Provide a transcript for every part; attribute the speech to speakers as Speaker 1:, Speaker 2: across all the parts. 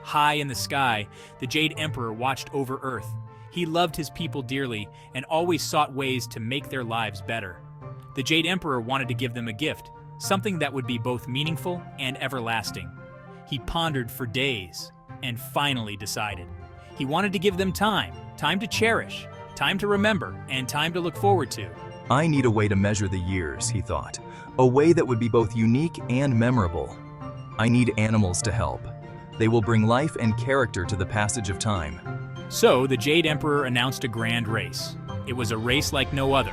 Speaker 1: High in the sky, the Jade Emperor watched over Earth. He loved his people dearly and always sought ways to make their lives better. The Jade Emperor wanted to give them a gift, something that would be both meaningful and everlasting. He pondered for days and finally decided. He wanted to give them time to cherish, time to remember, and time to look forward to.
Speaker 2: I need a way to measure the years, he thought. A way that would be both unique and memorable. I need animals to help. They will bring life and character to the passage of time.
Speaker 1: So the Jade Emperor announced a grand race. It was a race like no other,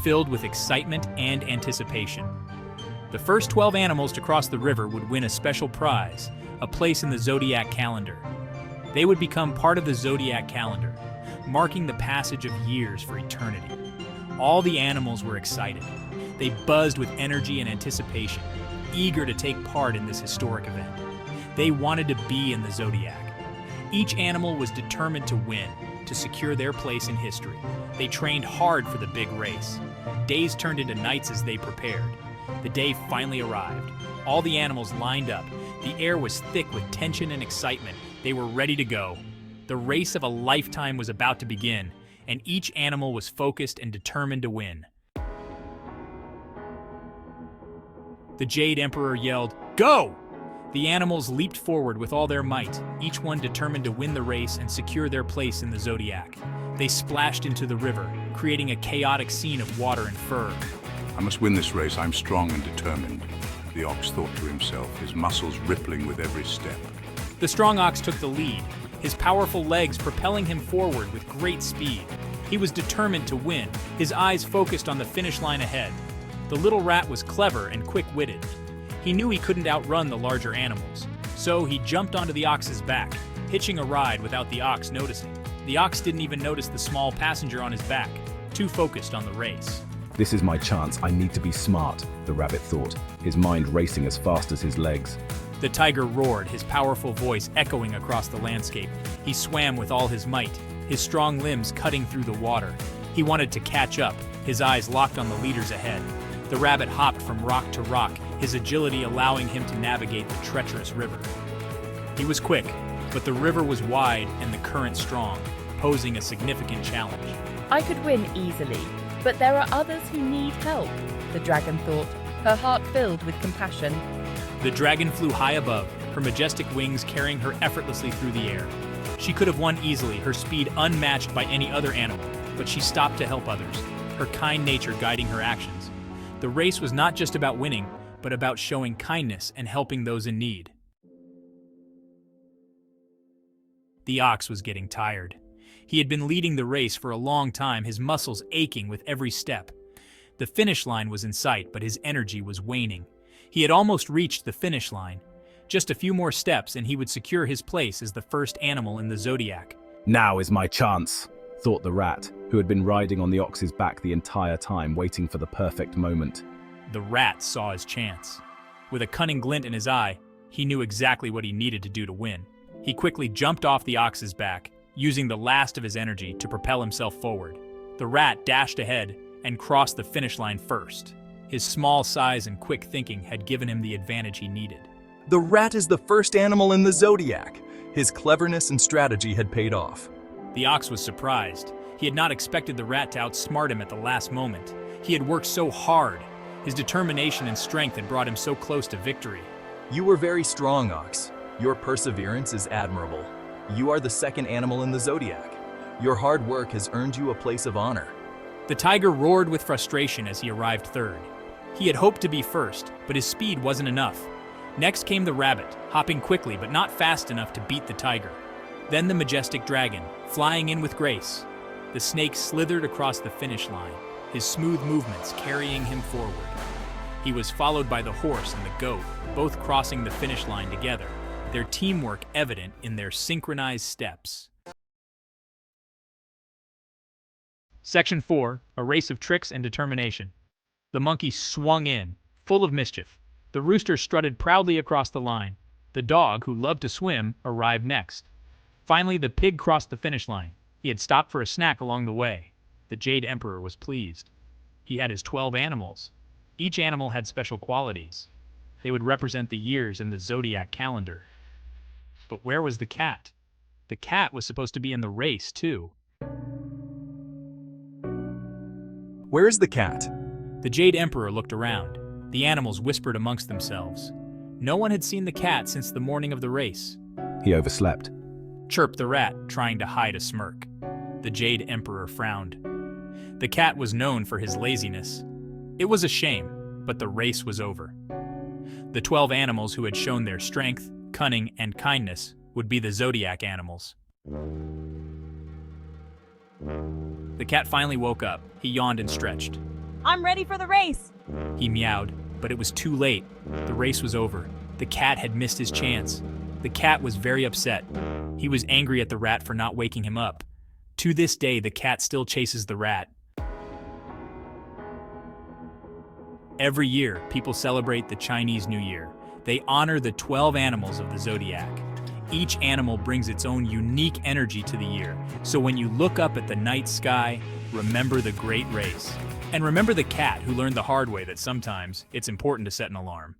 Speaker 1: filled with excitement and anticipation. The first 12 animals to cross the river would win a special prize, a place in the Zodiac calendar. They would become part of the Zodiac calendar, marking the passage of years for eternity. All the animals were excited. They buzzed with energy and anticipation, eager to take part in this historic event. They wanted to be in the Zodiac. Each animal was determined to win, to secure their place in history. They trained hard for the big race. Days turned into nights as they prepared. The day finally arrived. All the animals lined up. The air was thick with tension and excitement. They were ready to go. The race of a lifetime was about to begin, and each animal was focused and determined to win. The Jade Emperor yelled, "Go!" The animals leaped forward with all their might, each one determined to win the race and secure their place in the Zodiac. They splashed into the river, creating a chaotic scene of water and fur.
Speaker 3: I must win this race. I'm strong and determined, the ox thought to himself, his muscles rippling with every step.
Speaker 1: The strong ox took the lead, his powerful legs propelling him forward with great speed. He was determined to win, his eyes focused on the finish line ahead. The little rat was clever and quick-witted. He knew he couldn't outrun the larger animals, so he jumped onto the ox's back, hitching a ride without the ox noticing. The ox didn't even notice the small passenger on his back, too focused on the race.
Speaker 4: This is my chance. I need to be smart, the rabbit thought, his mind racing as fast as his legs.
Speaker 1: The tiger roared, his powerful voice echoing across the landscape. He swam with all his might, his strong limbs cutting through the water. He wanted to catch up, his eyes locked on the leaders ahead. The rabbit hopped from rock to rock, his agility allowing him to navigate the treacherous river. He was quick, but the river was wide and the current strong, posing a significant challenge.
Speaker 5: I could win easily, but there are others who need help, the dragon thought, her heart filled with compassion.
Speaker 1: The dragon flew high above, her majestic wings carrying her effortlessly through the air. She could have won easily, her speed unmatched by any other animal, but she stopped to help others, her kind nature guiding her actions. The race was not just about winning, but about showing kindness and helping those in need. The ox was getting tired. He had been leading the race for a long time, his muscles aching with every step. The finish line was in sight, but his energy was waning. He had almost reached the finish line. Just a few more steps and he would secure his place as the first animal in the Zodiac.
Speaker 4: Now is my chance, thought the rat, who had been riding on the ox's back the entire time, waiting for the perfect moment.
Speaker 1: The rat saw his chance. With a cunning glint in his eye, he knew exactly what he needed to do to win. He quickly jumped off the ox's back, using the last of his energy to propel himself forward. The rat dashed ahead and crossed the finish line first. His small size and quick thinking had given him the advantage he needed.
Speaker 2: The rat is the first animal in the Zodiac. His cleverness and strategy had paid off.
Speaker 1: The ox was surprised. He had not expected the rat to outsmart him at the last moment. He had worked so hard. His determination and strength had brought him so close to victory.
Speaker 2: You were very strong, Ox. Your perseverance is admirable. You are the second animal in the Zodiac. Your hard work has earned you a place of honor.
Speaker 1: The tiger roared with frustration as he arrived third. He had hoped to be first, but his speed wasn't enough. Next came the rabbit, hopping quickly but not fast enough to beat the tiger. Then the majestic dragon, flying in with grace. The snake slithered across the finish line, his smooth movements carrying him forward. He was followed by the horse and the goat, both crossing the finish line together, their teamwork evident in their synchronized steps. Section 4, a race of tricks and determination. The monkey swung in, full of mischief. The rooster strutted proudly across the line. The dog, who loved to swim, arrived next. Finally, the pig crossed the finish line. He had stopped for a snack along the way. The Jade Emperor was pleased. He had his 12 animals. Each animal had special qualities. They would represent the years in the Zodiac calendar. But where was the cat? The cat was supposed to be in the race, too.
Speaker 2: Where's the cat?
Speaker 1: The Jade Emperor looked around. The animals whispered amongst themselves. No one had seen the cat since the morning of the race.
Speaker 4: He overslept.
Speaker 1: Chirped the rat, trying to hide a smirk. The Jade Emperor frowned. The cat was known for his laziness. It was a shame, but the race was over. The 12 animals who had shown their strength, cunning, and kindness would be the Zodiac animals. The cat finally woke up. He yawned and stretched.
Speaker 6: I'm ready for the race.
Speaker 1: He meowed, but it was too late. The race was over. The cat had missed his chance. The cat was very upset. He was angry at the rat for not waking him up. To this day, the cat still chases the rat. Every year, people celebrate the Chinese New Year. They honor the 12 animals of the Zodiac. Each animal brings its own unique energy to the year. So when you look up at the night sky, remember the great race. And remember the cat who learned the hard way that sometimes it's important to set an alarm.